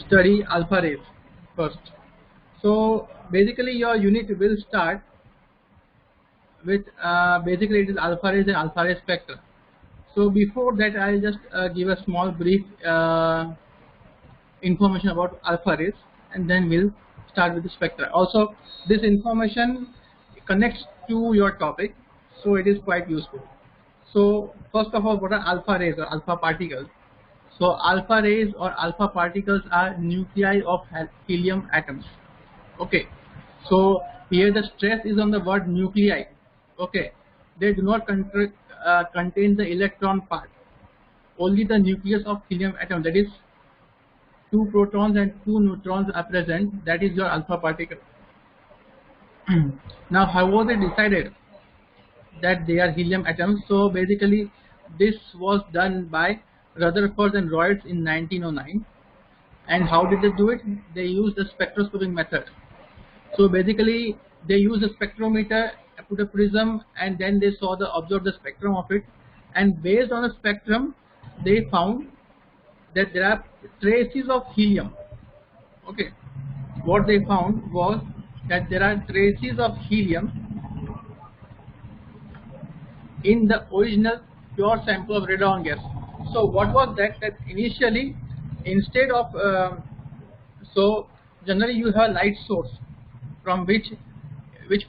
study alpha rays first. So basically your unit will start with basically it is alpha rays and alpha ray spectra. So before that I'll just give a small brief information about alpha rays, and then we'll start with the spectra. Also this information connects to your topic, so it is quite useful. So first of all, what are alpha rays or alpha particles? So alpha rays or alpha particles are nuclei of helium atoms. Okay, so here the stress is on the word nuclei. Okay, they do not contain the electron part, only the nucleus of helium atom, that is two protons and two neutrons are present, that is your alpha particle. Now how was it decided that they are helium atoms? So basically this was done by Rutherford and Royce in 1909. And how did they do it? They used the spectroscopic method. So basically they used a spectrometer, put a prism, and then they observed the spectrum of it, and based on the spectrum they found that there are traces of helium. Okay, what they found was that there are traces of helium in the original pure sample of radon gas. So what was that? That initially, instead of so generally you have a light source from which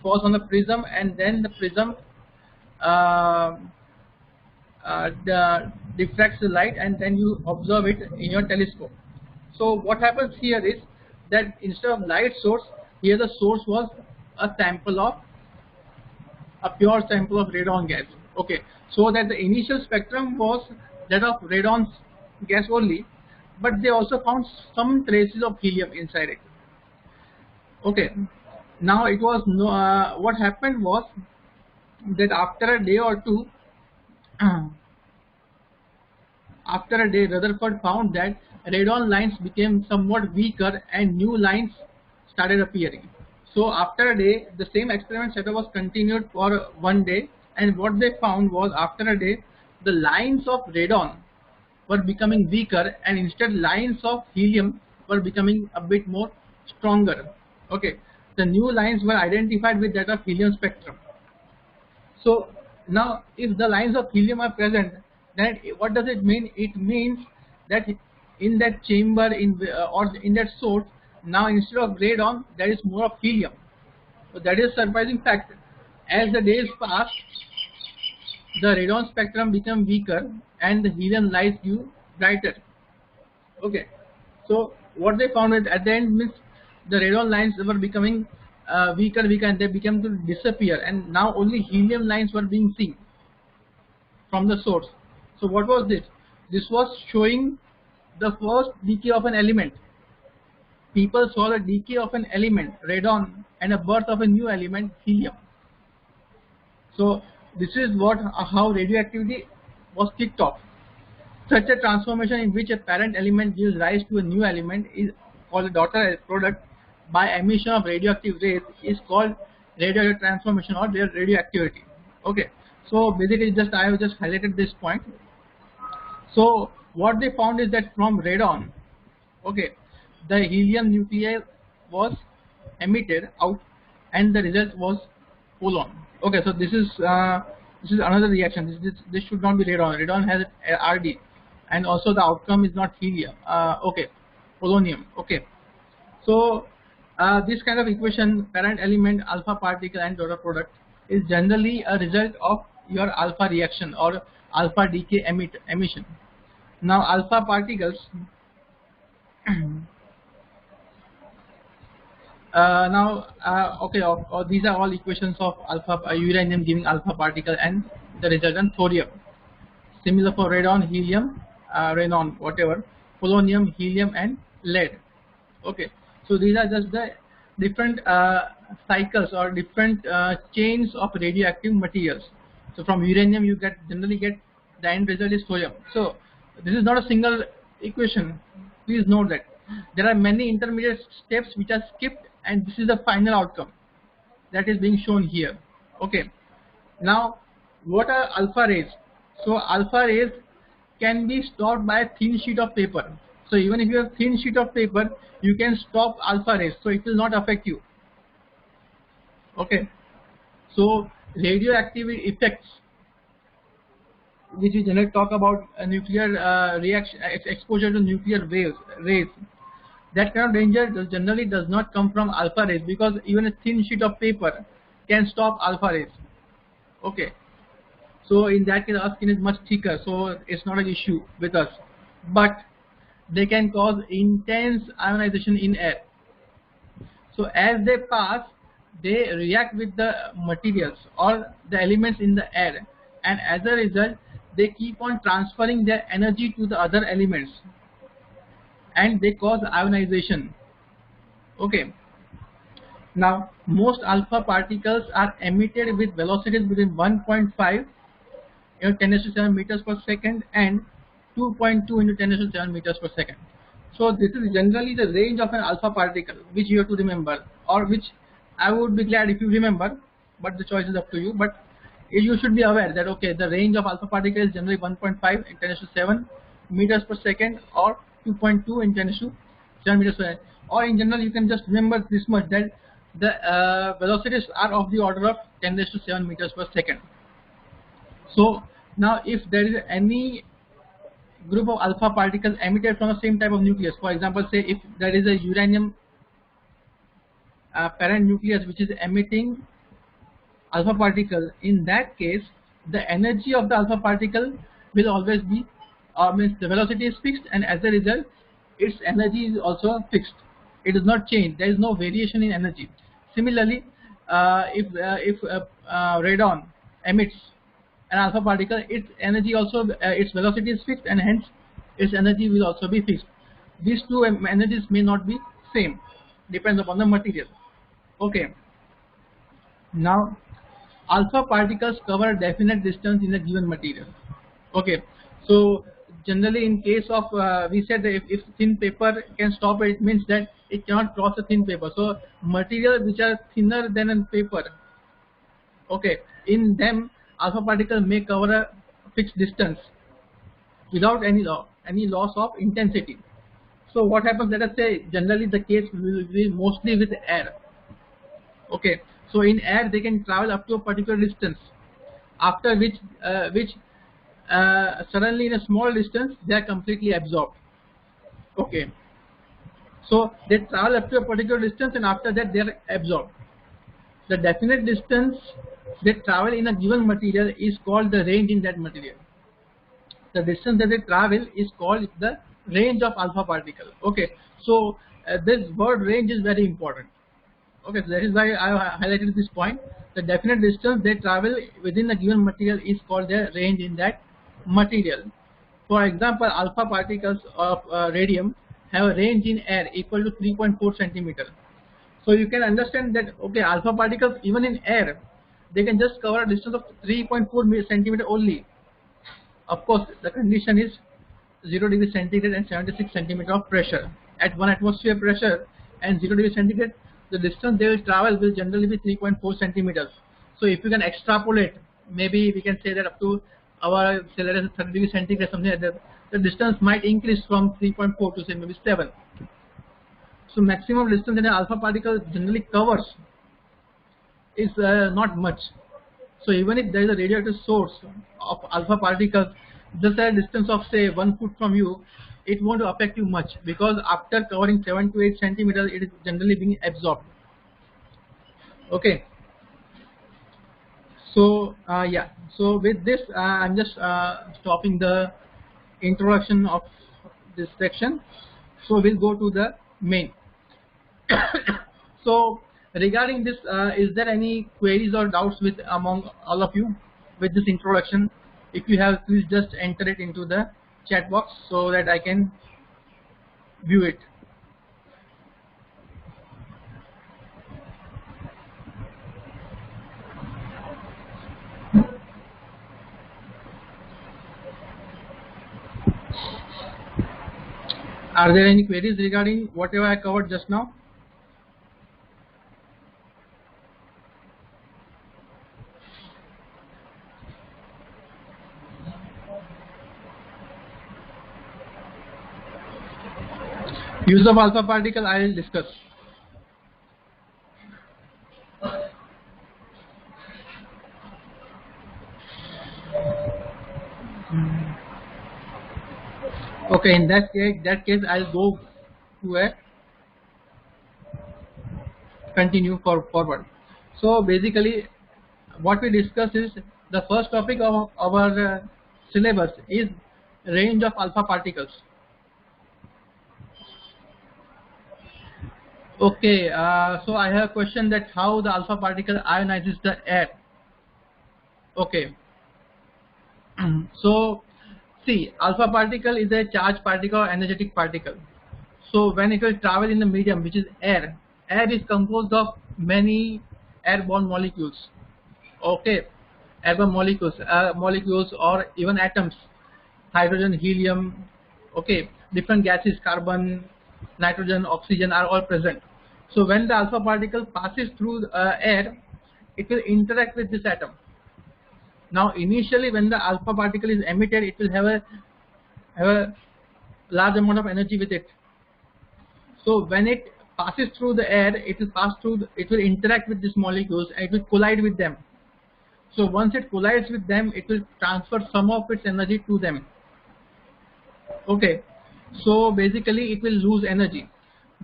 falls on the prism, and then the prism uh, diffracts the light, and then you observe it in your telescope. So what happens here is that instead of light source, here the source was a pure sample of radon gas. Okay, so that the initial spectrum was that of radon gas only, but they also found some traces of helium inside it. Okay, now it was what happened was that after a day or two, Rutherford found that radon lines became somewhat weaker and new lines started appearing. So after a day, the same experiment setup was continued for one day, and what they found was after a day, the lines of radon were becoming weaker, and instead lines of helium were becoming a bit more stronger. Okay, the new lines were identified with that of helium spectrum. So now if the lines of helium are present, then what does it mean? It means that in that chamber or in that source, now instead of radon there is more of helium. So that is a surprising fact. As the days pass, the radon spectrum become weaker and the helium lights grew brighter. Okay, so what they found is at the end means the radon lines were becoming weaker, and they began to disappear, and now only helium lines were being seen from the source. So what was this? This was showing the first decay of an element. People saw the decay of an element, radon, and a birth of a new element, helium. So this is how radioactivity was kicked off. Such a transformation in which a parent element gives rise to a new element is called a daughter product by emission of radioactive rays is called radioactive transformation or radioactivity. Okay, so basically I have just highlighted this point. So what they found is that from radon, okay, the helium nuclei was emitted out, and the result was polon. Okay, so this is another reaction. This should not be radon. Radon has RD, and also the outcome is not helium. Okay, polonium. Okay, so this kind of equation, parent element, alpha particle, and daughter product, is generally a result of your alpha reaction or alpha decay emission. Now alpha particles. Okay, these are all equations of alpha uranium giving alpha particle and the resultant thorium. Similar for radon, helium, radon, whatever, polonium, helium, and lead. Okay, so these are just the different cycles or different chains of radioactive materials. So from uranium you generally get the end result is thorium. So this is not a single equation. Please note that there are many intermediate steps which are skipped, and this is the final outcome that is being shown here. Okay, now what are alpha rays? So alpha rays can be stopped by a thin sheet of paper. So even if you have thin sheet of paper, you can stop alpha rays, so it will not affect you. Okay. So radioactive effects, which we generally talk about, nuclear reaction, exposure to nuclear rays. That kind of danger generally does not come from alpha rays, because even a thin sheet of paper can stop alpha rays. Okay. So in that case, our skin is much thicker, so it's not an issue with us. But they can cause intense ionization in air. So as they pass, they react with the materials or the elements in the air, and as a result, they keep on transferring their energy to the other elements, and they cause ionization. Okay. Now, most alpha particles are emitted with velocities between 1.5 into 10 to 7 meters per second and 2.2 into 10 to 7 meters per second. So this is generally the range of an alpha particle, which you have to remember, or which I would be glad if you remember, but the choice is up to you. But you should be aware that, okay, the range of alpha particle is generally 1.5 in 10 to 7 meters per second, or 2.2 in 10 to 7 meters per second. Or in general, you can just remember this much, that the velocities are of the order of 10 to 7 meters per second. So now if there is any group of alpha particles emitted from the same type of nucleus, for example, say if there is a uranium parent nucleus which is emitting alpha particle, in that case the energy of the alpha particle will always be, means the velocity is fixed, and as a result its energy is also fixed. It does not change, there is no variation in energy. Similarly, if radon emits an alpha particle, its energy also, its velocity is fixed, and hence its energy will also be fixed. These two energies may not be same, depends upon the material. Okay. Now, alpha particles cover a definite distance in a given material. Okay. So generally, in case of we said that if thin paper can stop it, it means that it cannot cross a thin paper. So materials which are thinner than a paper, okay, in them alpha particle may cover a fixed distance without any loss of intensity. So what happens, let us say generally the case will be mostly with air. Okay, so in air they can travel up to a particular distance, after which suddenly in a small distance they are completely absorbed. Okay, so they travel up to a particular distance, and after that they are absorbed. The definite distance they travel in a given material is called the range in that material. The distance that they travel is called the range of alpha particle. Okay, so this word range is very important. Okay, so that is why I highlighted this point. The definite distance they travel within a given material is called their range in that material. For example, alpha particles of radium have a range in air equal to 3.4 centimeter. So you can understand that, okay, alpha particles even in air, they can just cover a distance of 3.4 centimeter only. Of course, the condition is 0 degree centigrade and 76 centimeter of pressure. At 1 atmosphere pressure and 0 degree centigrade, the distance they will travel will generally be 3.4 centimeters. So if you can extrapolate, maybe we can say that up to our, say, let us say 30 degree centigrade, something like that, the distance might increase from 3.4 to say maybe 7. So maximum distance that an alpha particle generally covers is not much. So even if there is a radioactive source of alpha particles just at a distance of say 1 foot from you, it won't affect you much, because after covering 7 to 8 centimeters, it is generally being absorbed. Okay. So yeah. So with this, I'm just stopping the introduction of this section. So we'll go to the main. So regarding this, is there any queries or doubts with among all of you with this introduction? If you have, please just enter it into the chat box so that I can view it. Are there any queries regarding whatever I covered just now? Use of alpha particle I will discuss. Okay, in that case I'll go to a continue forward. So basically, what we discuss is the first topic of our syllabus is range of alpha particles. Okay, so I have a question that how the alpha particle ionizes the air. Okay, so see, alpha particle is a charged particle or energetic particle. So when it will travel in the medium, which is air, air is composed of many airborne molecules. Okay, airborne molecules or even atoms, hydrogen, helium. Okay, different gases, carbon, nitrogen, oxygen are all present. So when the alpha particle passes through air, it will interact with this atom. Now initially when the alpha particle is emitted, it will have a large amount of energy with it. So when it passes through the air, it will interact with these molecules and it will collide with them. So once it collides with them, it will transfer some of its energy to them. Okay, so basically it will lose energy.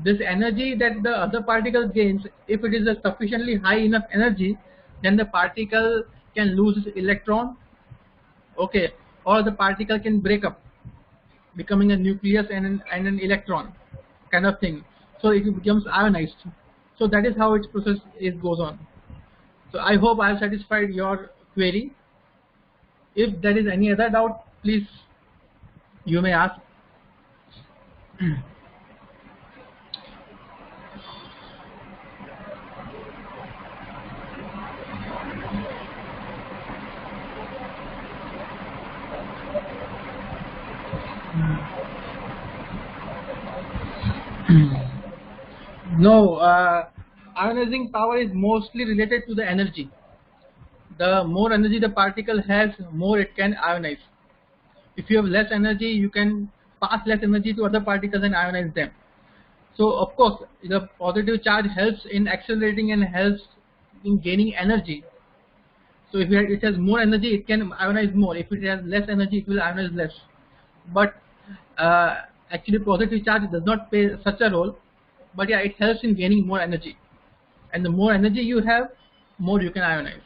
This energy that the other particle gains, if it is a sufficiently high enough energy, then the particle can lose its electron. Okay, or the particle can break up, becoming a nucleus and an electron kind of thing. So it becomes ionized. So that is how its process goes on. So I hope I have satisfied your query. If there is any other doubt, please you may ask. No, ionizing power is mostly related to the energy. The more energy the particle has, more it can ionize. If you have less energy, you can pass less energy to other particles and ionize them. So of course, the positive charge helps in accelerating and helps in gaining energy. So if it has more energy, it can ionize more. If it has less energy, it will ionize less. But actually positive charge does not play such a role, but yeah, it helps in gaining more energy. And the more energy you have, more you can ionize.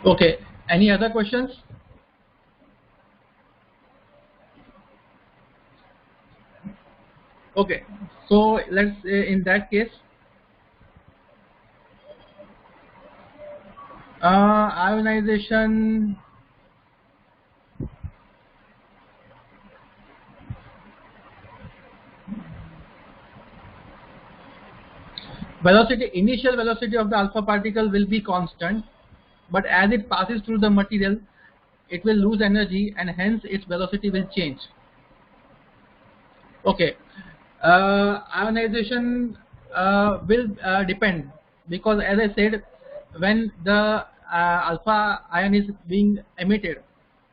Okay, any other questions? Okay, so let's in that case, ionization. Initial velocity of the alpha particle will be constant, but as it passes through the material, it will lose energy and hence its velocity will change. Okay, ionization will depend, because as I said, when the alpha ion is being emitted,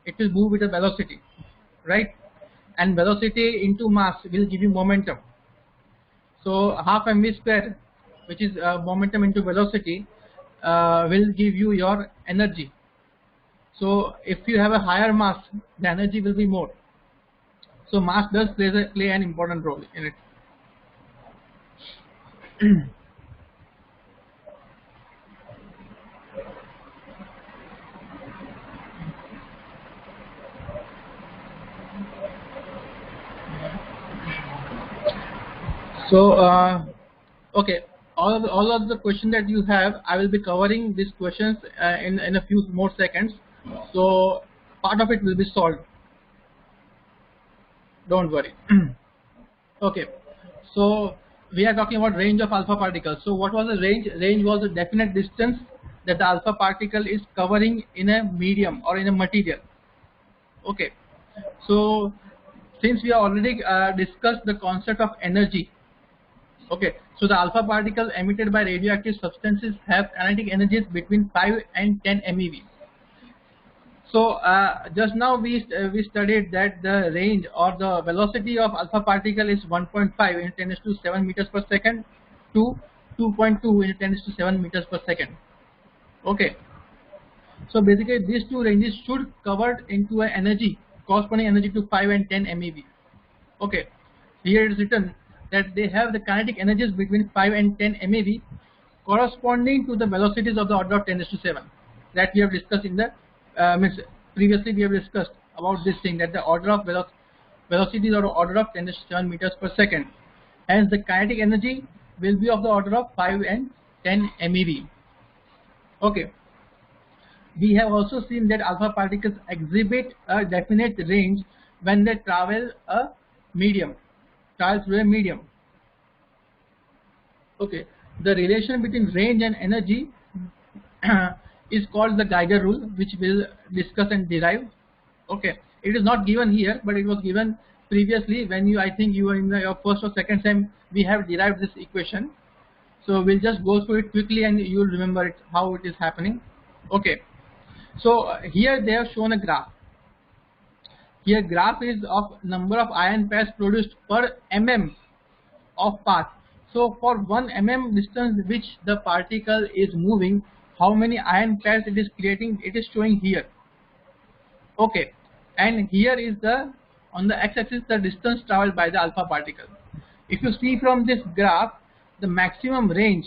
it will move with a velocity, right? And velocity into mass will give you momentum. So half mv square, which is momentum into velocity, will give you your energy. So if you have a higher mass, the energy will be more. So mass does play an important role in it. So okay, all of the questions that you have, I will be covering these questions in a few more seconds. So part of it will be solved. Don't worry. Okay, so we are talking about range of alpha particles. So what was the range? Range was the definite distance that the alpha particle is covering in a medium or in a material. Okay, so since we have already discussed the concept of energy. Okay, so the alpha particles emitted by radioactive substances have kinetic energies between 5 and 10 MeV. So just now we studied that the range or the velocity of alpha particle is 1.5 into 10 to 7 meters per second to 2.2 into 10 to 7 meters per second. Okay. So basically these two ranges should cover into an energy corresponding energy to 5 and 10 MeV. Okay. Here it is written that they have the kinetic energies between 5 and 10 MeV corresponding to the velocities of the order of 10 to 7 that we have discussed in the previously we have discussed about this thing, that the order of velocities or order of 10 to 7 meters per second. Hence the kinetic energy will be of the order of 5 and 10 MeV. Okay. We have also seen that alpha particles exhibit a definite range when they travel through a medium. Okay. The relation between range and energy is called the Geiger rule, which we'll discuss and derive. Okay. It is not given here, but it was given previously when I think you were in your first or second time. We have derived this equation. So we'll just go through it quickly and you'll remember it, how it is happening. Okay. So here they have shown a graph. Here graph is of number of ion pairs produced per mm of path. So for 1 mm distance which the particle is moving, how many ion pairs it is creating, it is showing here. Okay. And here is on the x-axis the distance traveled by the alpha particle. If you see from this graph, the maximum range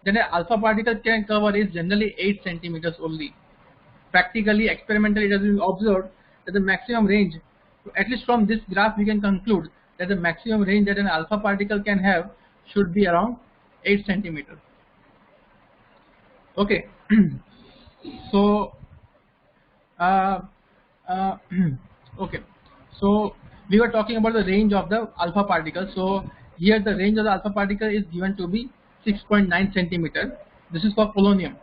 that an alpha particle can cover is generally 8 centimeters only. Practically, experimentally, it has been observed that the maximum range, at least from this graph we can conclude that the maximum range that an alpha particle can have should be around 8 centimeters. Okay. So okay, so we were talking about the range of the alpha particle. So here the range of the alpha particle is given to be 6.9 centimeter. This is for polonium.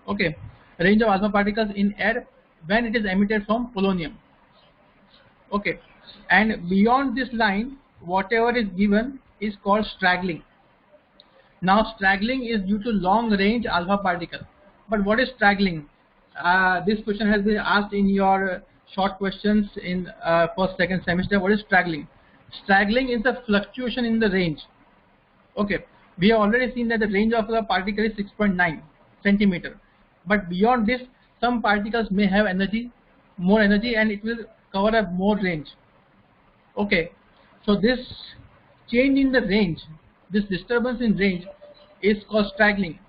Okay. Range of alpha particles in air when it is emitted from polonium. Okay. And beyond this line, whatever is given is called straggling. Now straggling is due to long range alpha particle. But what is straggling? This question has been asked in your short questions in first, second semester. What is straggling? Straggling is the fluctuation in the range. Okay. We have already seen that the range of the particle is 6.9 centimeter. But beyond this, some particles may have more energy, and it will cover a more range. Okay. So this change in the range, this disturbance in range is called straggling.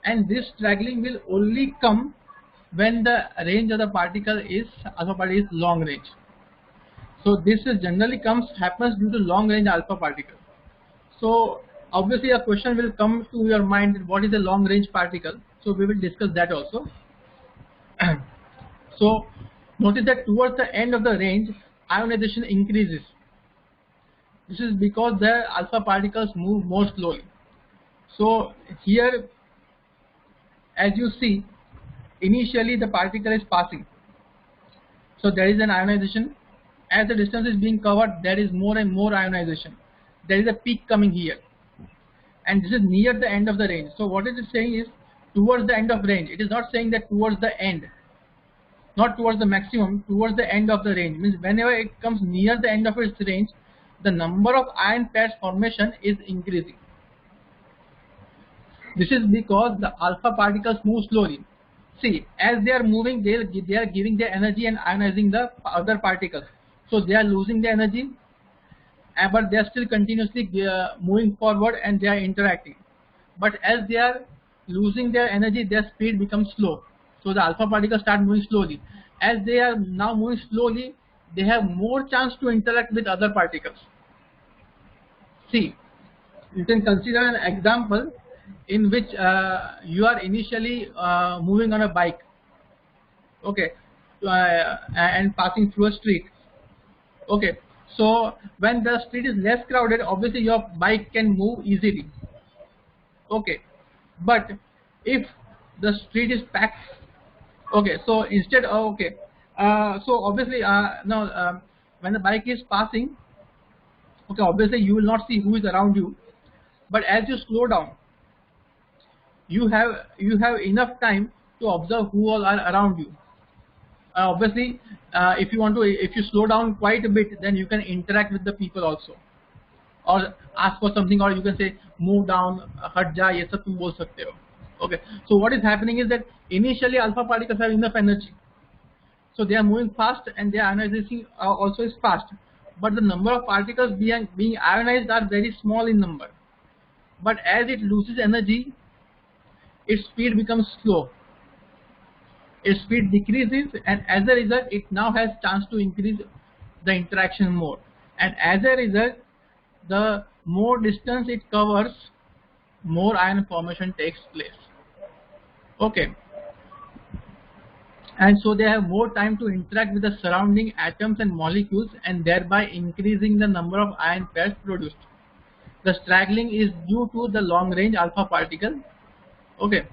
And this straggling will only come when the range of the particle is alpha particle is long range. So this is generally happens due to long range alpha particle. So obviously a question will come to your mind, what is a long range particle? So we will discuss that also. So notice that towards the end of the range, ionization increases. This is because the alpha particles move more slowly. So here, as you see, initially the particle is passing. So there is an ionization. As the distance is being covered, there is more and more ionization. There is a peak coming here. And this is near the end of the range. So what it is saying is towards the end of range. It is not saying that towards the end, not towards the maximum, towards the end of the range. Means whenever it comes near the end of its range, the number of ion pairs formation is increasing. This is because the alpha particles move slowly. See, as they are moving, they are giving their energy and ionizing the other particles. So they are losing their energy, but they are still continuously moving forward and they are interacting. But as they are losing their energy, their speed becomes slow. So the alpha particles start moving slowly. As they are now moving slowly, they have more chance to interact with other particles. See, you can consider an example in which you are initially moving on a bike, okay, and passing through a street. Okay, so when the street is less crowded, obviously your bike can move easily. Okay, but if the street is packed, okay, so instead of, okay, so obviously now when the bike is passing, okay, obviously you will not see who is around you, but as you slow down, you have enough time to observe who all are around you. obviously, if you slow down quite a bit, then you can interact with the people also, or ask for something, or you can say move down, हट जा, ये सब तुम बोल सकते हो. Okay, so what is happening is that initially alpha particles have enough energy, so they are moving fast and their ionization also is fast, but the number of particles being ionized are very small in number. But as it loses energy, its speed becomes slow, its speed decreases, and as a result it now has chance to increase the interaction more, and as a result the more distance it covers, more ion formation takes place. Okay, and so they have more time to interact with the surrounding atoms and molecules, and thereby increasing the number of ion pairs produced. The straggling is due to the long range alpha particle. Okay.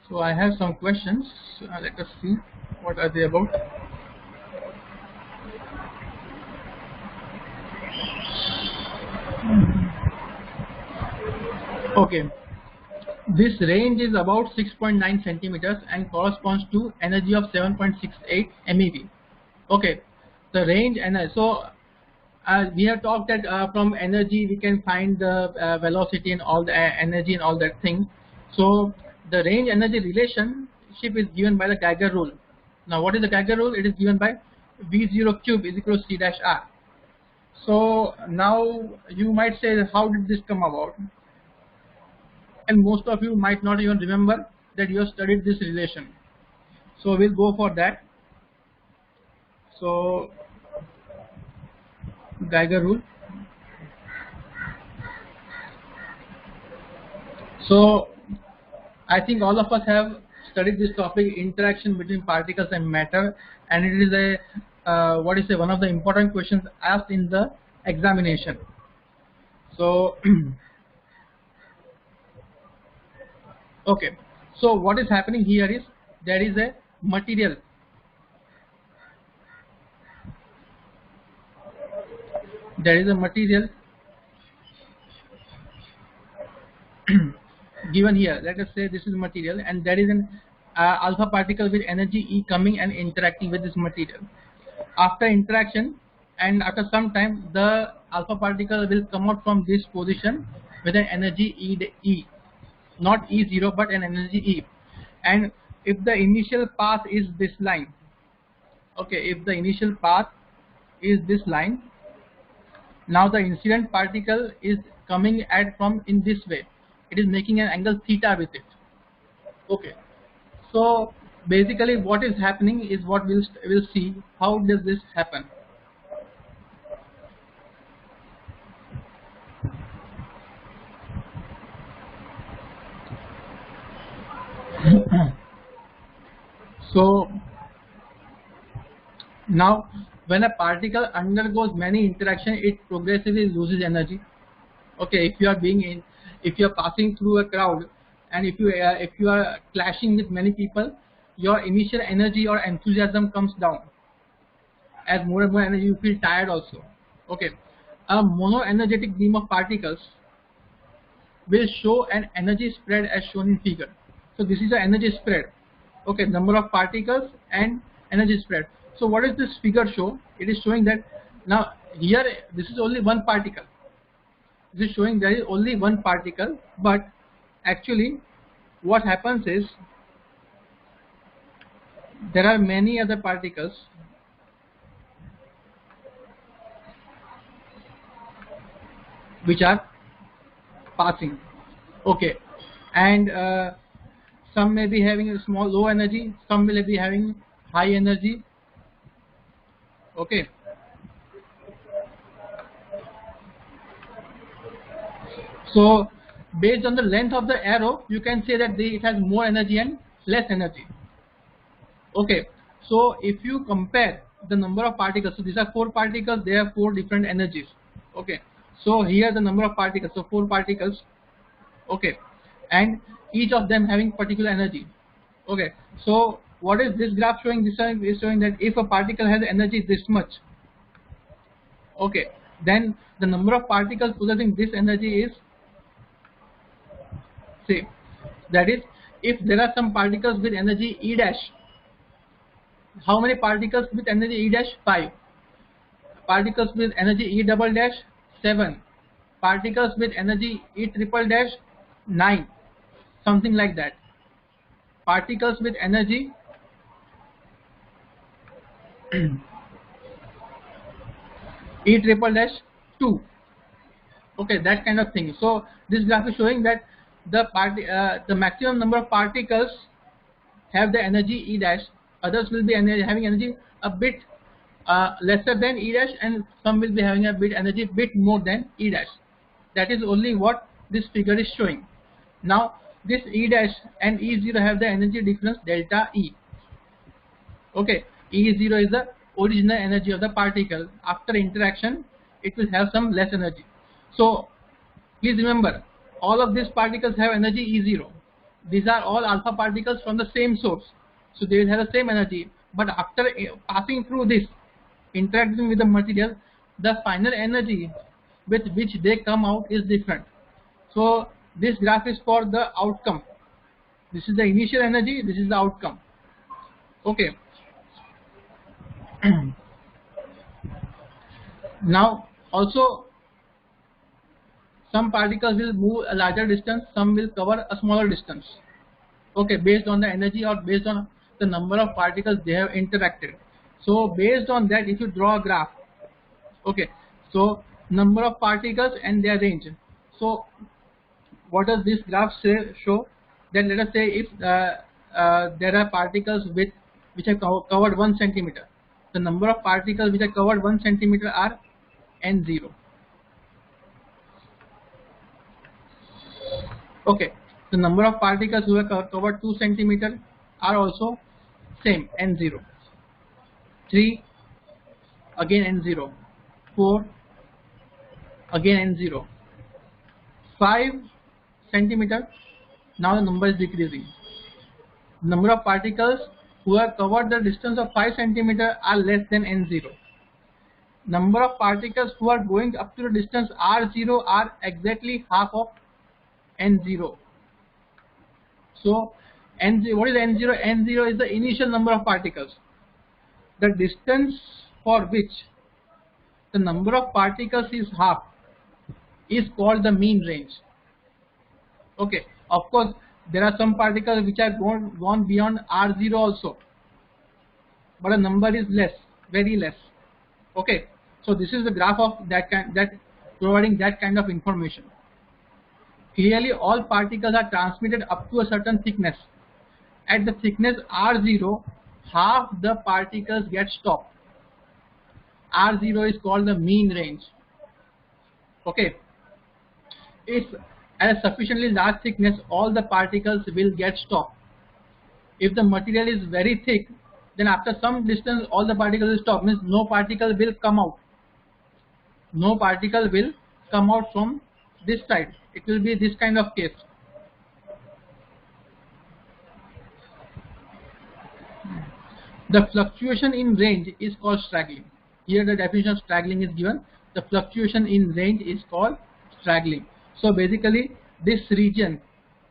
So I have some questions. Let us see what are they about. Okay, this range is about 6.9 centimeters and corresponds to energy of 7.68 MeV. Okay, the range, and so we have talked that from energy we can find the velocity and all the energy and all that thing. So the range energy relationship is given by the Geiger rule. Now what is the Geiger rule? It is given by V0 cube is equal to C dash R. So now you might say, how did this come about? And most of you might not even remember that you have studied this relation. So we'll go for that. So Geiger rule. So I think all of us have studied this topic, interaction between particles and matter, and it is a one of the important questions asked in the examination. So okay, so what is happening here is there is a material. There is a material given here. Let us say this is material, and there is an alpha particle with energy E coming and interacting with this material. After interaction and after some time, the alpha particle will come out from this position with an energy E, not E0 but an energy E. And if the initial path is this line, okay, if the initial path is this line, now the incident particle is coming at from in this way. It is making an angle theta with it. Okay, so basically what is happening is what we'll see. How does this happen? So now when a particle undergoes many interactions, it progressively loses energy. Okay, if you are passing through a crowd, and if you are clashing with many people, your initial energy or enthusiasm comes down. As more and more energy, you feel tired also. Okay, a monoenergetic beam of particles will show an energy spread as shown in figure. So this is the energy spread. Okay, number of particles and energy spread. So what does this figure show? It is showing that now here this is only one particle. This is showing there is only one particle, but actually what happens is there are many other particles which are passing. Okay, and some may be having a small low energy, some will be having high energy. Okay, so based on the length of the arrow, you can say that it has more energy and less energy. Okay, so if you compare the number of particles, so these are 4 particles, they have 4 different energies. Okay, so here the number of particles, so 4 particles. Okay, and each of them having particular energy. Okay, so what is this graph showing? This is showing that if a particle has energy this much, okay, then the number of particles possessing this energy is, say, that is if there are some particles with energy E dash, how many particles with energy E dash? 5. Particles with energy E double dash? 7. Particles with energy E triple dash? 9. Something like that. Particles with energy E triple dash 2. Okay, that kind of thing. So this graph is showing that the maximum number of particles have the energy E dash, others will be having energy a bit lesser than E dash, and some will be having a bit energy bit more than E dash. That is only what this figure is showing. Now this E dash and E0 have the energy difference delta E. Okay, E0 is the original energy of the particle. After interaction, it will have some less energy. So please remember, all of these particles have energy E0. These are all alpha particles from the same source, so they will have the same energy. But after passing through this, interacting with the material, the final energy with which they come out is different. So this graph is for the outcome. This is the initial energy, this is the outcome. Okay. Now also, some particles will move a larger distance, some will cover a smaller distance. Okay, based on the energy or based on the number of particles they have interacted. So based on that, if you draw a graph, okay, so number of particles and their range. So what does this graph show? Then let us say if there are particles which are covered 1 centimeter, the number of particles which are covered 1 centimeter are n0. Okay, the number of particles who are covered 2 centimeter are also same, n0. 3, again n0. 4, again n0. 5 centimeter, now the number is decreasing. Number of particles who have covered the distance of 5 centimeter are less than n0. Number of particles who are going up to the distance r0 are exactly half of n0. So n0, what is n0? N0 is the initial number of particles. The distance for which the number of particles is half is called the mean range. Okay, of course there are some particles which are gone beyond r0 also, but the number is less, very less. Okay, so this is the graph of that providing that kind of information. Clearly all particles are transmitted up to a certain thickness. At the thickness r0, half the particles get stopped. R0 is called the mean range. Okay, if at a sufficiently large thickness, all the particles will get stopped. If the material is very thick, then after some distance all the particles will stop, means no particle will come out. No particle will come out from this side. It will be this kind of case. The fluctuation in range is called straggling. Here the definition of straggling is given. The fluctuation in range is called straggling. So basically this region,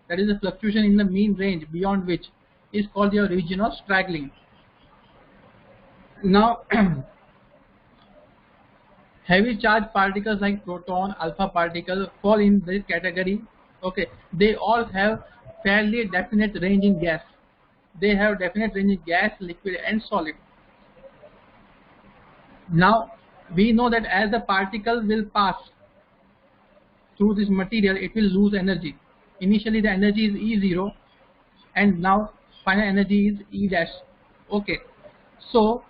that is the fluctuation in the mean range beyond which, is called your region of straggling. Now heavy charged particles like proton, alpha particle fall in this category. Okay, they all have fairly definite range in gas. They have definite range in gas, liquid and solid. Now we know that as the particle will pass through this material, it will lose energy. Initially the energy is E0 and now final energy is E dash. Okay, so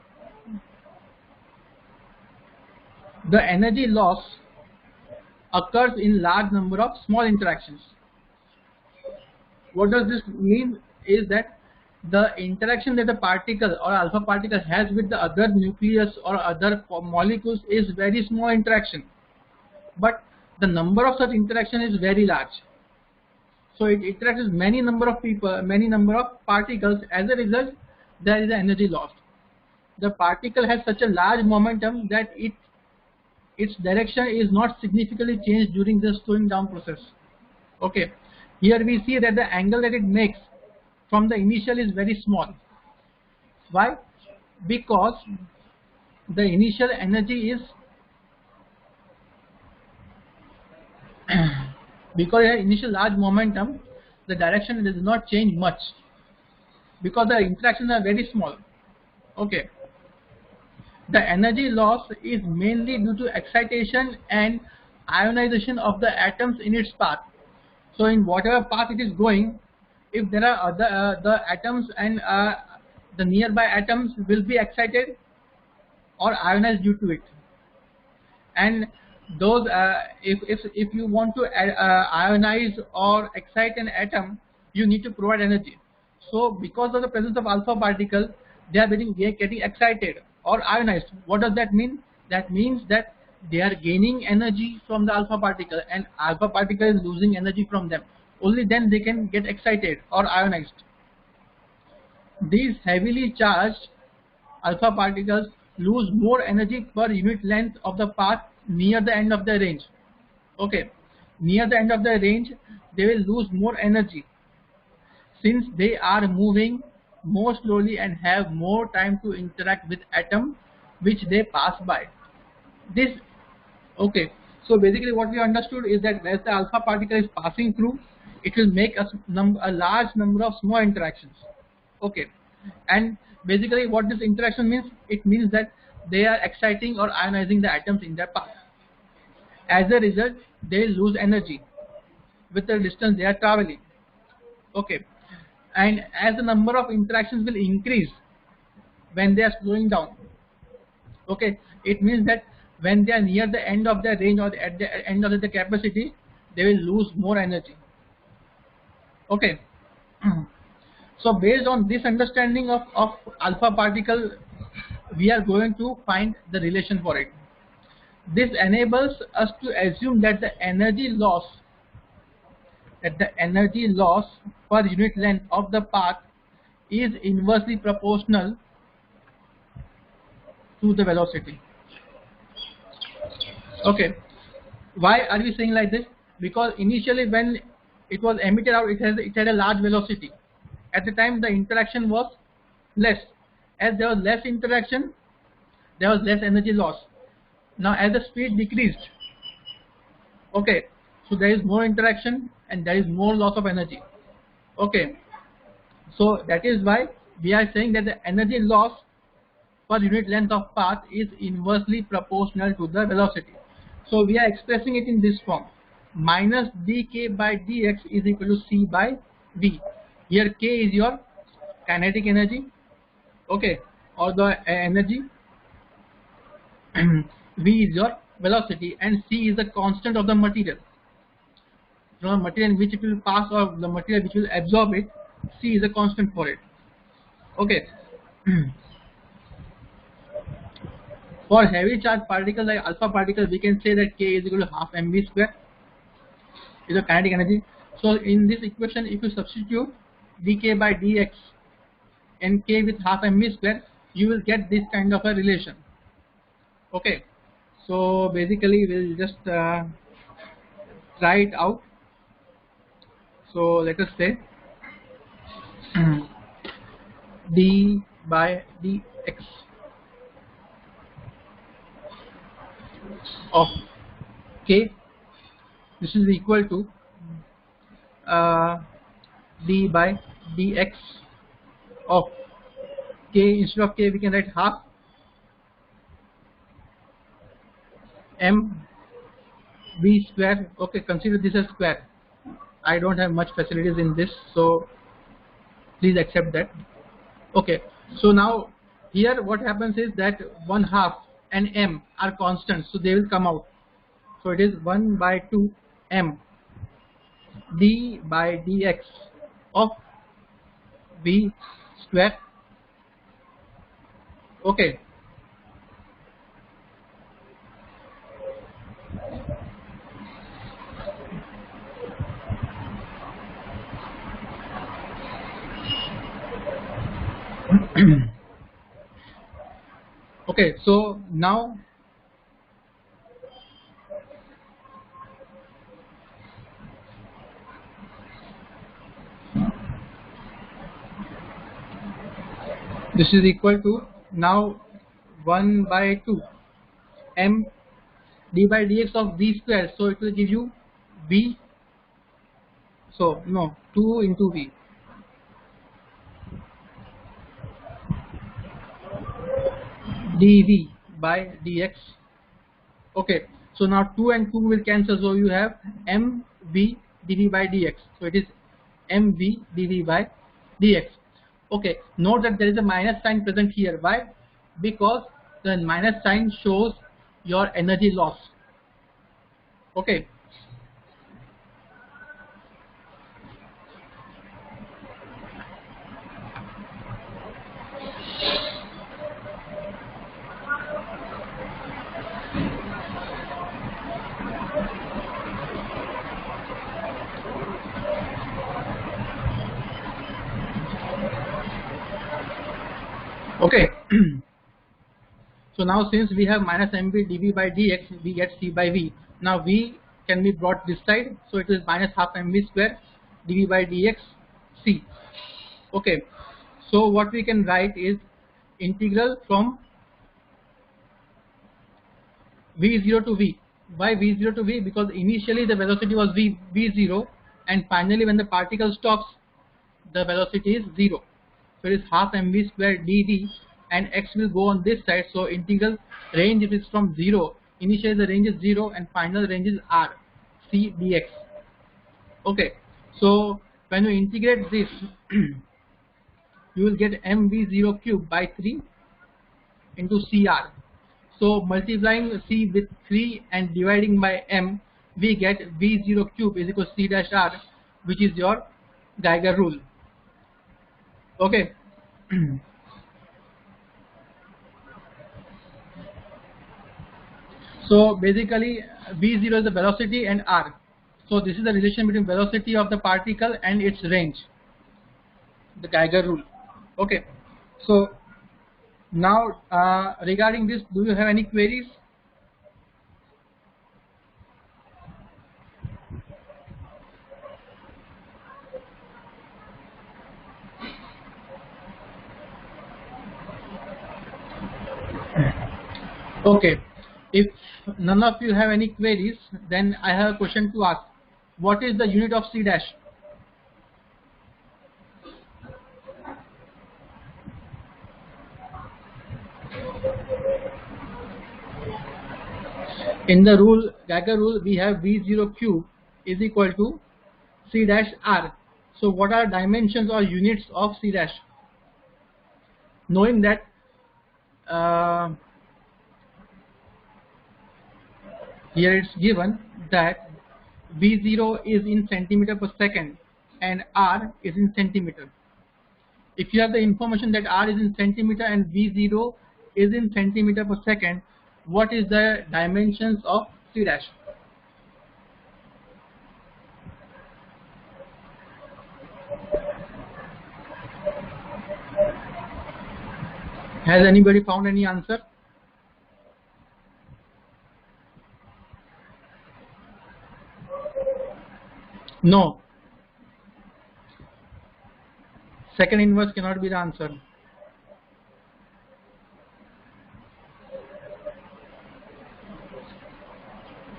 the energy loss occurs in large number of small interactions. What does this mean is that the interaction that the particle or alpha particle has with the other nucleus or other molecules is very small interaction, but the number of such interaction is very large. So it interacts with many number of people, many number of particles. As a result, there is an energy loss. The particle has such a large momentum that its direction is not significantly changed during the slowing down process. Okay, here we see that the angle that it makes from the initial is very small. Why? Because the initial energy is because the initial large momentum, the direction does not change much because the interactions are very small. Okay. The energy loss is mainly due to excitation and ionization of the atoms in its path. So in whatever path it is going, if there are other the atoms and the nearby atoms will be excited or ionized due to it, and those if you want to ionize or excite an atom, you need to provide energy. So because of the presence of alpha particle, they are getting excited or ionized. What does that mean? That means that they are gaining energy from the alpha particle and alpha particle is losing energy from them. Only then they can get excited or ionized. These heavily charged alpha particles lose more energy per unit length of the path near the end of the range. Okay, near the end of the range, they will lose more energy since they are moving more slowly and have more time to interact with atom which they pass by. This okay. So basically, what we understood is that as the alpha particle is passing through, it will make a large number of small interactions. Okay, and basically, what this interaction means, it means that they are exciting or ionizing the atoms in their path. As a result, they lose energy with the distance they are traveling. Okay, and as the number of interactions will increase when they are slowing down. Okay, it means that when they are near the end of their range or at the end of the capacity, they will lose more energy. Okay. So based on this understanding of alpha particle, we are going to find the relation for it. This enables us to assume that the energy loss per unit length of the path is inversely proportional to the velocity. Okay, why are we saying like this? Because initially when it was emitted out, it had a large velocity. At the time the interaction was less. As there was less interaction, there was less energy loss. Now as the speed decreased, okay, so there is more interaction and there is more loss of energy. Okay, so that is why we are saying that the energy loss per unit length of path is inversely proportional to the velocity. So we are expressing it in this form: minus dk by dx is equal to c by v. Here k is your kinetic energy, okay, or the energy, v is your velocity, and c is the constant of the material. So the material in which it will pass or the material which will absorb it, c is a constant for it. Okay. For heavy charged particles like alpha particles, we can say that k is equal to half mv square is the kinetic energy. So in this equation, if you substitute dk by dx and k with half mv square, you will get this kind of a relation. Okay, so basically we'll just try it out. So let us say d by dx of k, this is equal to d by dx of k. Instead of k we can write half m v square. Okay, consider this as square. I don't have much facilities in this, so please accept that. Okay, so now here what happens is that 1/2 and m are constants, so they will come out. So it is 1 by 2 m d by dx of v square. Okay. Okay, so now This is equal to now 1 by 2 m d by dx of v square. So it will give you v. So no, 2 into v. dv by dx. Okay, so now 2 and 2 will cancel, so you have mv dv by dx. So it is mv dv by dx. Okay, note that there is a minus sign present here. Why? Because the minus sign shows your energy loss. Okay. Okay. So now since we have minus mv dv by dx, we get c by v. Now v can be brought this side, so it is minus half mv square dv by dx c. Okay. So what we can write is integral from v0 to v. Why v0 to v? Because initially the velocity was v0, and finally when the particle stops, the velocity is 0. So it is half mv square dv, and x will go on this side. So integral range is from 0. Initially the range is 0 and final range is r, c dx. Okay. So when you integrate this, you will get mv0 cube by 3 into cr. So multiplying c with 3 and dividing by m, we get v0 cube is equal to c dash r, which is your Geiger rule. Okay. So basically v0 is the velocity and r. So this is the relation between velocity of the particle and its range, the Geiger rule. Okay. So now regarding this, do you have any queries? Okay. If none of you have any queries, then I have a question to ask. What is the unit of c dash? In the rule, Geiger rule, we have v0 cube is equal to c dash r. So what are dimensions or units of c dash? Knowing that here it's given that v0 is in centimeter per second and r is in centimeter. If you have the information that r is in centimeter and v0 is in centimeter per second, what is the dimensions of c dash? Has anybody found any answer? No. Second inverse cannot be the answer.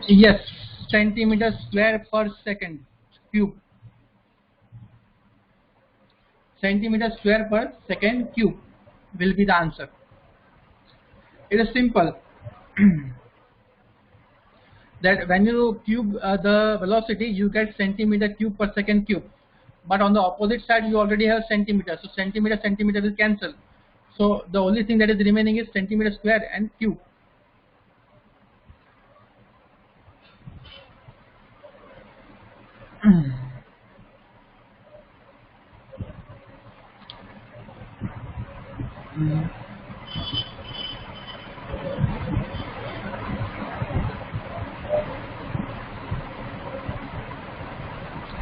Yes, centimeter square per second cube. Centimeter square per second cube will be the answer. It is simple. That when you cube the velocity, you get centimeter cube per second cube. But on the opposite side, you already have centimeter. So centimeter will cancel. So the only thing that is remaining is centimeter square and cube.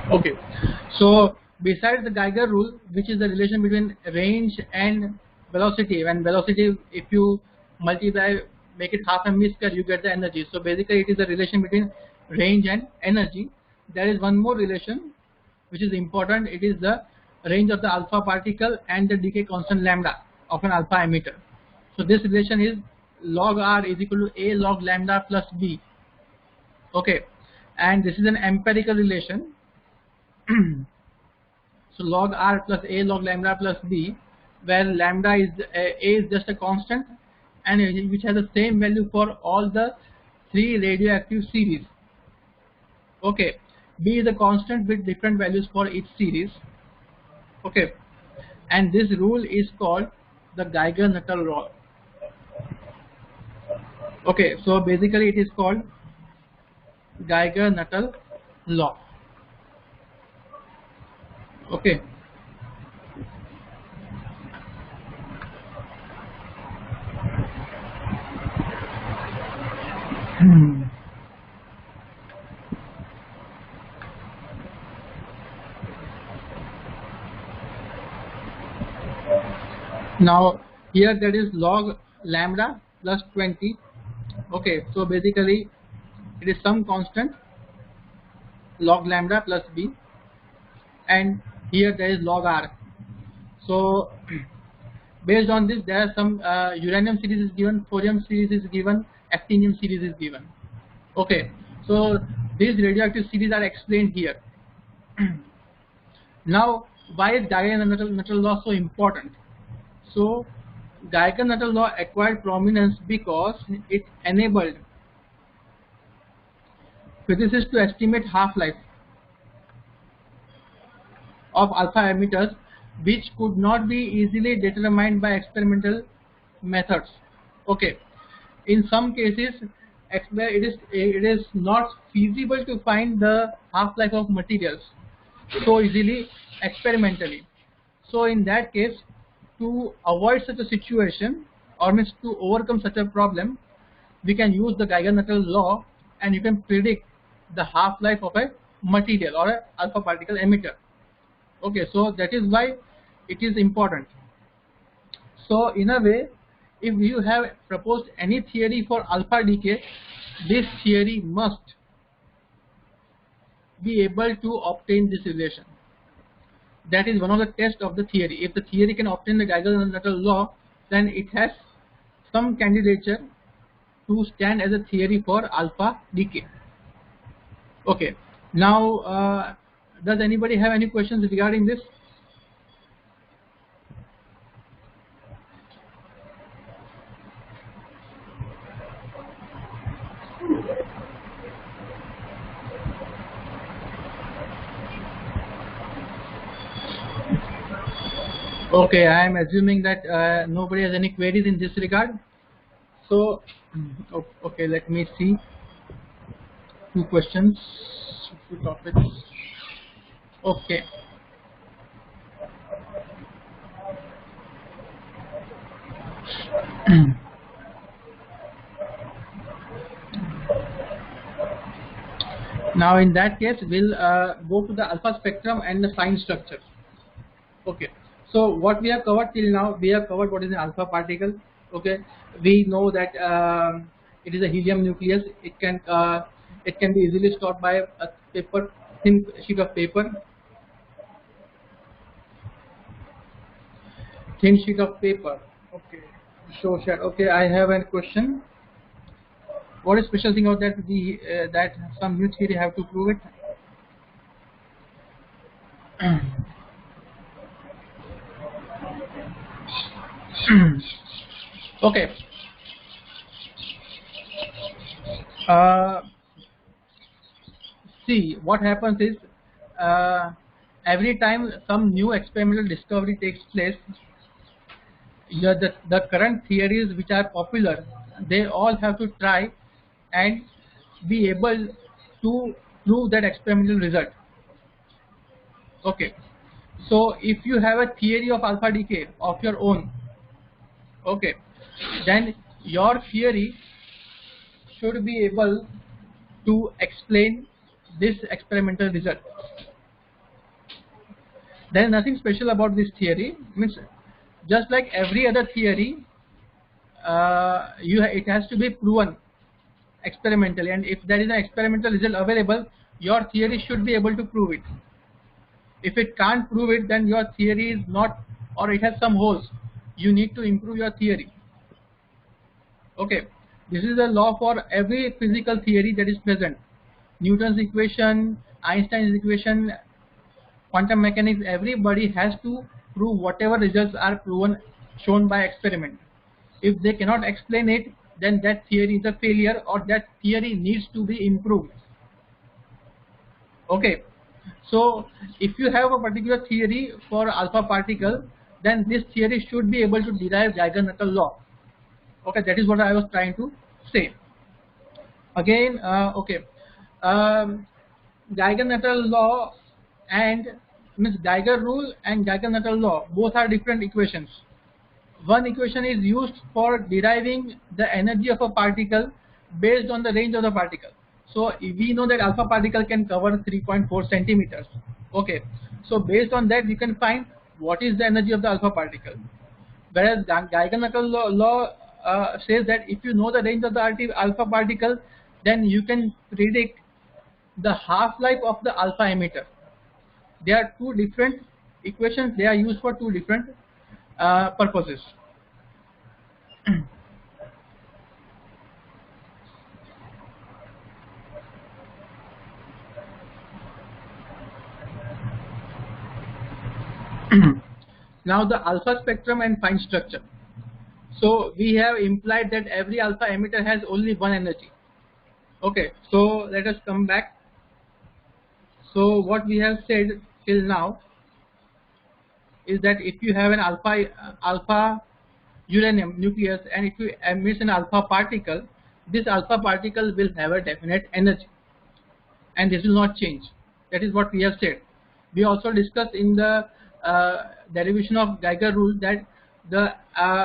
Okay, so besides the Geiger rule, which is the relation between range and velocity, when velocity, if you multiply, make it half mv square, you get the energy. So basically it is the relation between range and energy. There is one more relation which is important. It is the range of the alpha particle and the decay constant lambda. of an alpha emitter. So this relation is log R is equal to A log lambda plus B. Okay, and this is an empirical relation. So log R plus A log lambda plus B, where lambda is A is just a constant, and which has the same value for all the 3 radioactive series. Okay, B is a constant with different values for each series. Okay, and this rule is called the Geiger-Nuttall law. Okay, so basically it is called Geiger-Nuttall law. Okay. Now here that is log lambda plus 20. Okay, so basically it is some constant log lambda plus B, and here there is log R. So based on this there are some uranium series is given, thorium series is given, actinium series is given. Okay, so these radioactive series are explained here. Now why is Geiger-Nuttall law so important? So Geiger-Nuttall law acquired prominence because it enabled physicists to estimate half-life of alpha emitters, which could not be easily determined by experimental methods. Okay, in some cases it is not feasible to find the half-life of materials so easily experimentally. So in that case, to avoid such a situation, or means to overcome such a problem, we can use the Geiger-Nuttall law, and you can predict the half-life of a material or an alpha particle emitter. Okay, so that is why it is important. So in a way, if you have proposed any theory for alpha decay, this theory must be able to obtain this relation. That is one of the tests of the theory. If the theory can obtain the Geiger-Nuttall law, then it has some candidature to stand as a theory for alpha decay. Okay, now does anybody have any questions regarding this? Okay, I am assuming that nobody has any queries in this regard. So, okay, let me see. 2 questions, 2 topics. Okay. Now in that case, we'll go to the alpha spectrum and the fine structure. Okay. So what we have covered till now, we have covered what is an alpha particle. Okay, we know that it is a helium nucleus. It can be easily stored by a thin sheet of paper. Thin sheet of paper. Okay. So okay, I have a question. What is special thing about that? That some new theory have to prove it. Okay. See, what happens is every time some new experimental discovery takes place, the current theories which are popular, they all have to try and be able to prove that experimental result. Okay, so if you have a theory of alpha decay of your own, okay, then your theory should be able to explain this experimental result. There is nothing special about this theory. Means just like every other theory, it has to be proven experimentally, and if there is an experimental result available, your theory should be able to prove it. If it can't prove it, then your theory is not, or it has some holes. you need to improve your theory. Okay, this is the law for every physical theory that is present. Newton's equation, Einstein's equation, quantum mechanics, everybody has to prove whatever results are shown by experiment. If they cannot explain it, then that theory is a failure, or that theory needs to be improved. Okay, so if you have a particular theory for alpha particle, then this theory should be able to derive Geiger-Nuttall law. Okay, that is what I was trying to say. Again, Geiger-Nuttall law and Geiger rule and Geiger-Nuttall law, both are different equations. One equation is used for deriving the energy of a particle based on the range of the particle. So we know that alpha particle can cover 3.4 centimeters. Okay, so based on that you can find what is the energy of the alpha particle. Whereas Geiger-Nuttall law says that if you know the range of the alpha particle, then you can predict the half-life of the alpha emitter. There are two different equations. They are used for two different purposes. Now the alpha spectrum and fine structure. So we have implied that every alpha emitter has only one energy. Okay, so let us come back. So what we have said till now is that if you have an alpha uranium nucleus and if you emit an alpha particle, this alpha particle will have a definite energy and this will not change. That is what we have said. We also discussed in the derivation of Geiger rule that the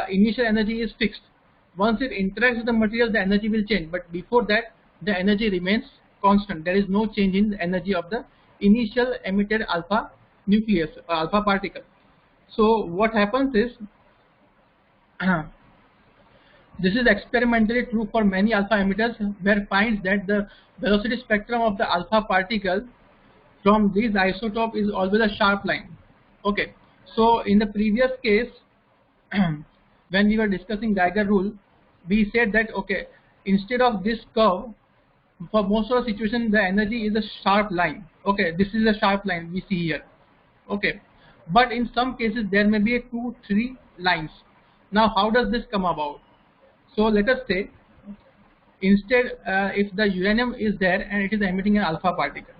initial energy is fixed. Once it interacts with the material, the energy will change, but before that the energy remains constant. There is no change in the energy of the initial emitted alpha nucleus or alpha particle. So what happens is this is experimentally true for many alpha emitters, where finds that the velocity spectrum of the alpha particle from these isotope is always a sharp line. Okay, so in the previous case when we were discussing Geiger rule, we said that okay, instead of this curve, for most of the situation the energy is a sharp line. Okay, this is a sharp line we see here. Okay, but in some cases there may be a 2-3 lines. Now how does this come about? So let us say instead if the uranium is there and it is emitting an alpha particle,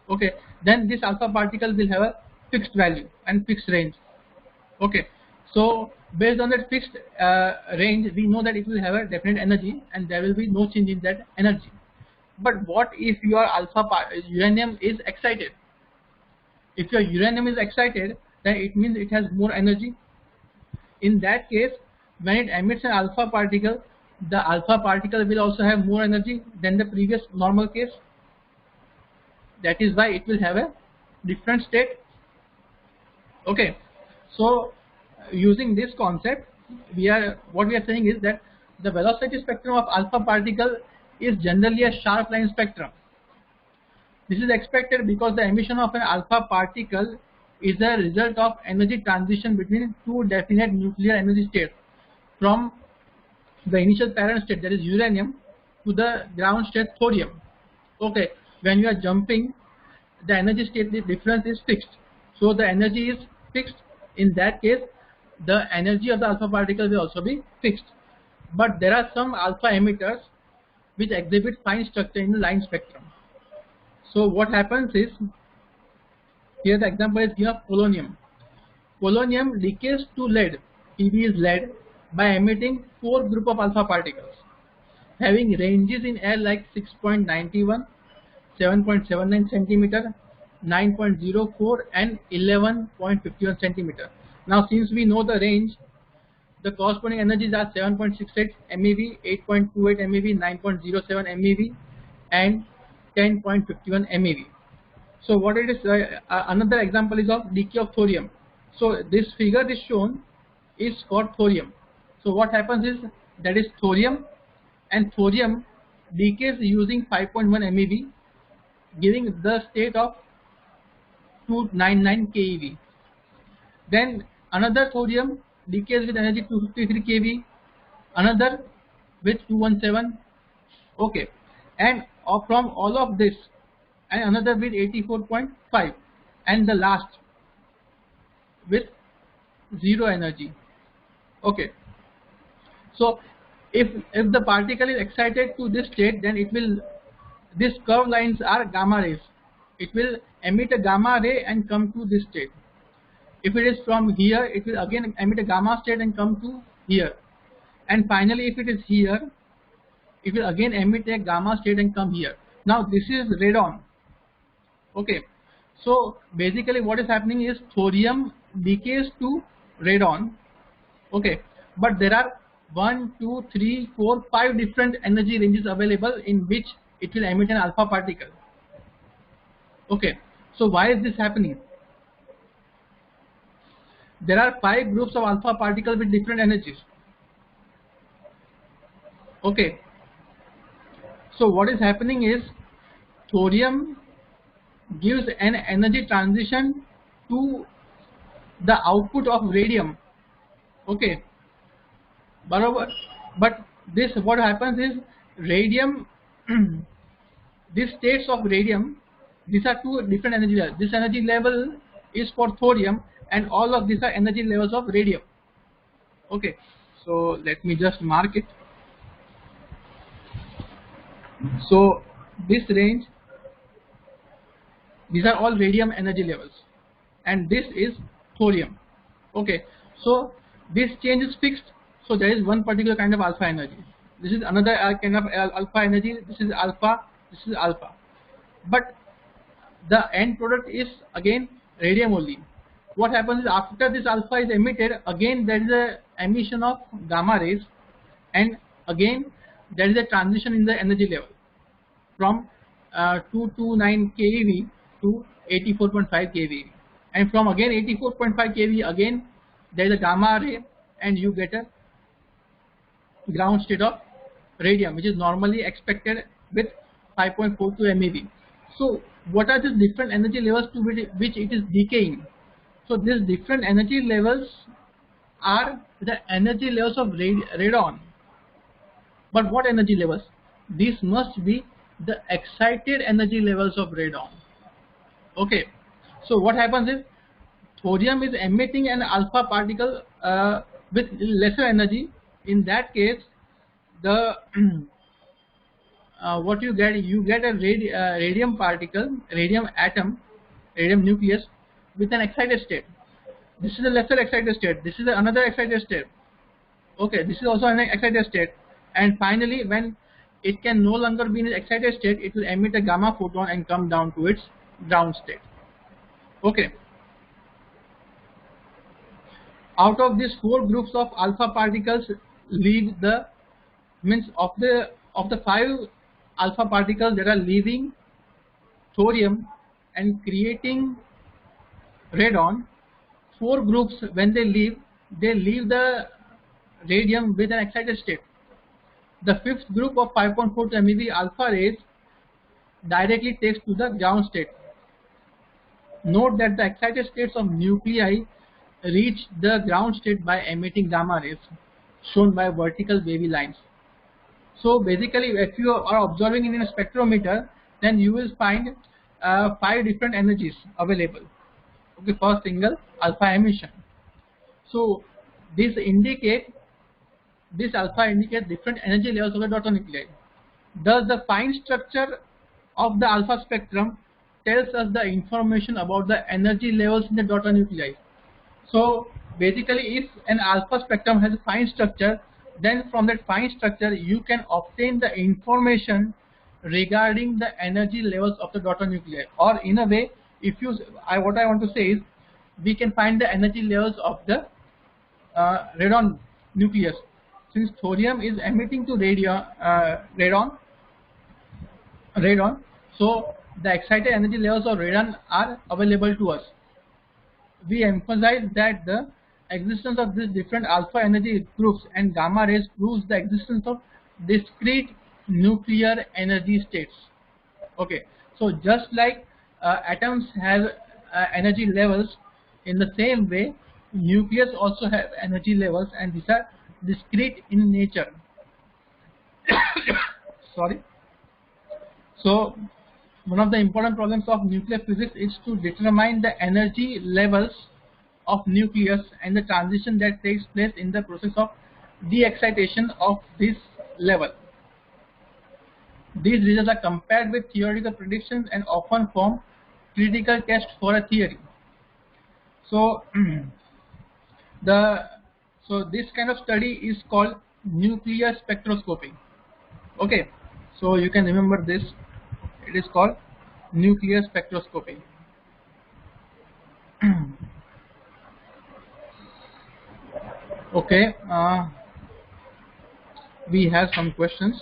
okay, then this alpha particle will have a fixed value and fixed range. Okay, so based on that fixed range, we know that it will have a definite energy and there will be no change in that energy. But what if your uranium is excited? If your uranium is excited, then it means it has more energy. In that case, when it emits an alpha particle, the alpha particle will also have more energy than the previous normal case. That is why it will have a different state. Okay, so using this concept, what we are saying is that the velocity spectrum of alpha particle is generally a sharp line spectrum. This is expected because the emission of an alpha particle is a result of energy transition between two definite nuclear energy states, from the initial parent state, that is uranium, to the ground state, thorium. Okay, when you are jumping, the energy state difference is fixed. So the energy is fixed. In that case, the energy of the alpha particle will also be fixed. But there are some alpha emitters which exhibit fine structure in the line spectrum. So what happens is, here the example is given of polonium. Polonium decays to lead, Pb is lead, by emitting 4 group of alpha particles having ranges in air like 6.91, 7.79 centimeter, 9.04 and 11.51 centimeter. Now since we know the range, the corresponding energies are 7.68 MeV, 8.28 MeV, 9.07 MeV and 10.51 MeV. So what it is, another example is of decay of thorium. So this figure is shown is for thorium. So what happens is, that is thorium, and thorium decays using 5.1 MeV, giving the state of 299 keV. Then another thorium decays with energy 253 kV, another with 217. Okay, and from all of this, and another with 84.5, and the last with zero energy. Okay, so if the particle is excited to this state, then it will, these curved lines are gamma rays. It will emit a gamma ray and come to this state. If it is from here, it will again emit a gamma state and come to here. And finally, if it is here, it will again emit a gamma state and come here. Now this is radon. Okay, so basically what is happening is thorium decays to radon. Okay, but there are 1, 2, 3, 4, 5 different energy ranges available in which it will emit an alpha particle. Okay, so why is this happening? There are 5 groups of alpha particles with different energies. Okay, so what is happening is thorium gives an energy transition to the output of radium. Okay, but this, what happens is radium these states of radium, these are 2 different energy levels. This energy level is for thorium, and all of these are energy levels of radium. Okay, so let me just mark it. So this range, these are all radium energy levels, and this is thorium. Okay, so this change is fixed. So there is one particular kind of alpha energy. This is another kind of alpha energy. This is alpha. This is alpha. But the end product is again radium only. What happens is after this alpha is emitted, again there is a emission of gamma rays, and again there is a transition in the energy level from 229 keV to 84.5 keV, and from again 84.5 keV again there is a gamma ray, and you get a ground state of radium, which is normally expected with 5.42 MeV. So what are the different energy levels to which it is decaying? So these different energy levels are the energy levels of radon. But what energy levels? These must be the excited energy levels of radon. Okay, so what happens is thorium is emitting an alpha particle with lesser energy. In that case, the what you get a radium particle, radium atom, radium nucleus with an excited state. This is a lesser excited state. This is another excited state. Okay, this is also an excited state. And finally, when it can no longer be in an excited state, it will emit a gamma photon and come down to its ground state. Okay. Out of these 4 groups of alpha particles, leave the means of the 5 alpha particles that are leaving thorium and creating radon. 4 groups, when they leave the radium with an excited state. The 5th group of 5.42 MeV alpha rays directly takes to the ground state. Note that the excited states of nuclei reach the ground state by emitting gamma rays, shown by vertical wavy lines. So basically, if you are observing in a spectrometer, then you will find 5 different energies available, okay, for single alpha emission. So this alpha indicates different energy levels of the daughter nuclei. Thus, the fine structure of the alpha spectrum tells us the information about the energy levels in the daughter nuclei. So basically, if an alpha spectrum has a fine structure, then from that fine structure you can obtain the information regarding the energy levels of the daughter nuclei. Or in a way, if you, what I want to say is, we can find the energy levels of the radon nucleus. Since thorium is emitting to radon, so the excited energy levels of radon are available to us. We emphasize that the existence of these different alpha energy groups and gamma rays proves the existence of discrete nuclear energy states. Okay, so just like atoms have energy levels, in the same way nucleus also have energy levels, and these are discrete in nature. Sorry. So one of the important problems of nuclear physics is to determine the energy levels of nucleus and the transition that takes place in the process of de-excitation of this level. These results are compared with theoretical predictions and often form critical tests for a theory. So this kind of study is called nuclear spectroscopy. Okay, so you can remember this. It is called nuclear spectroscopy. Okay, we have some questions.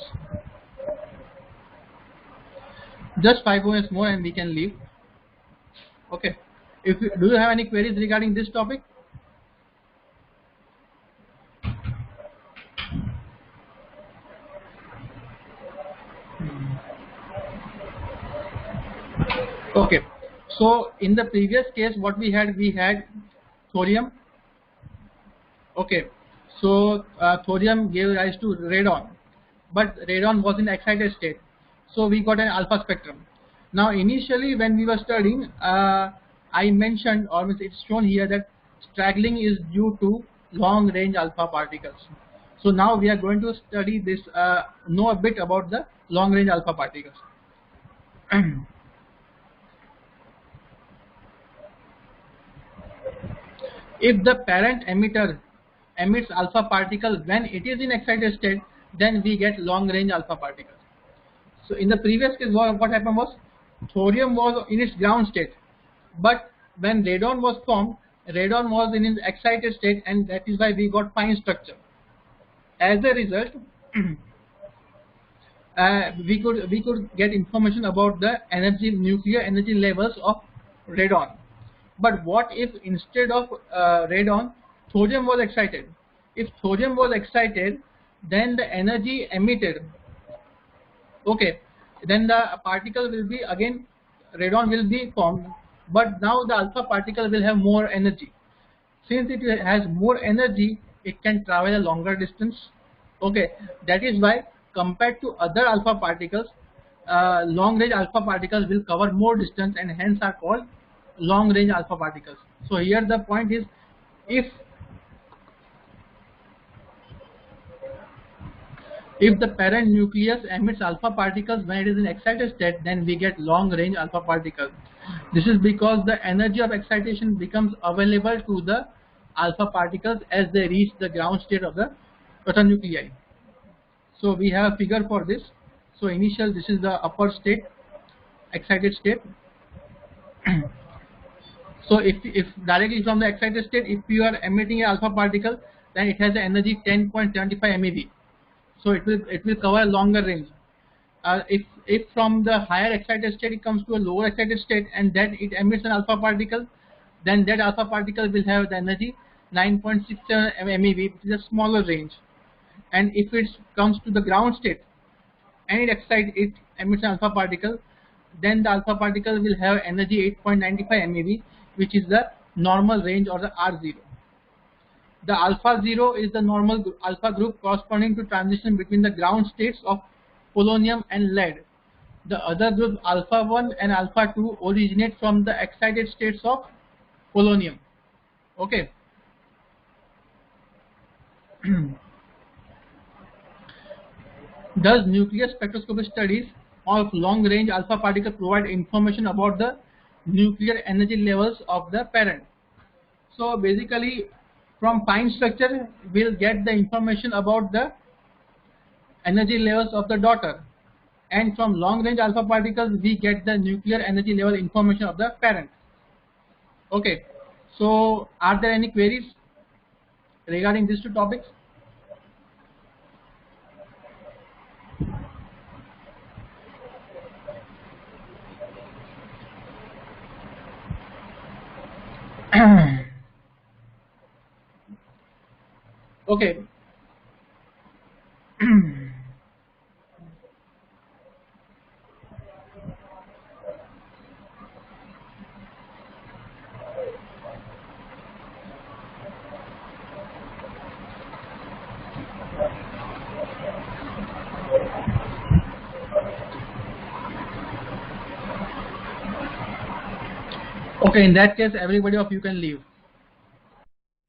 Just 5 minutes more and we can leave. Okay. Do you have any queries regarding this topic? Okay. So in the previous case, what we had thorium. Okay. So thorium gave rise to radon, but radon was in excited state. So we got an alpha spectrum. Now initially when we were studying, I mentioned, or it's shown here, that straggling is due to long range alpha particles. So now we are going to study this, know a bit about the long range alpha particles. If the parent emitter emits alpha particle when it is in excited state, then we get long range alpha particles. So in the previous case, what happened was thorium was in its ground state, but when radon was formed, radon was in its excited state, and that is why we got fine structure. As a result, we could get information about the nuclear energy levels of radon. But what if instead of radon, thorium was excited? If thorium was excited, then the energy emitted, okay, then the particle will be, again radon will be formed, but now the alpha particle will have more energy. Since it has more energy, it can travel a longer distance. Okay, that is why compared to other alpha particles, long range alpha particles will cover more distance and hence are called long range alpha particles. So here the point is, if the parent nucleus emits alpha particles when it is in excited state, then we get long range alpha particles. This is because the energy of excitation becomes available to the alpha particles as they reach the ground state of the proton nuclei. So we have a figure for this. So this is the upper state, excited state. So if directly from the excited state, if you are emitting an alpha particle, then it has an energy 10.75 MeV. So it will cover a longer range. If from the higher excited state it comes to a lower excited state and then it emits an alpha particle, then that alpha particle will have the energy 9.67 MeV, which is a smaller range. And if it comes to the ground state and it emits an alpha particle, then the alpha particle will have energy 8.95 MeV, which is the normal range, or the R0. The alpha 0 is the normal alpha group corresponding to transition between the ground states of polonium and lead. The other groups, alpha 1 and alpha 2, originate from the excited states of polonium. Okay. Does nuclear spectroscopy studies of long range alpha particle provide information about the nuclear energy levels of the parent? So basically, from fine structure we'll get the information about the energy levels of the daughter, and from long range alpha particles we get the nuclear energy level information of the parent. Okay, so are there any queries regarding these two topics? Okay. Okay, in that case, everybody of you can leave.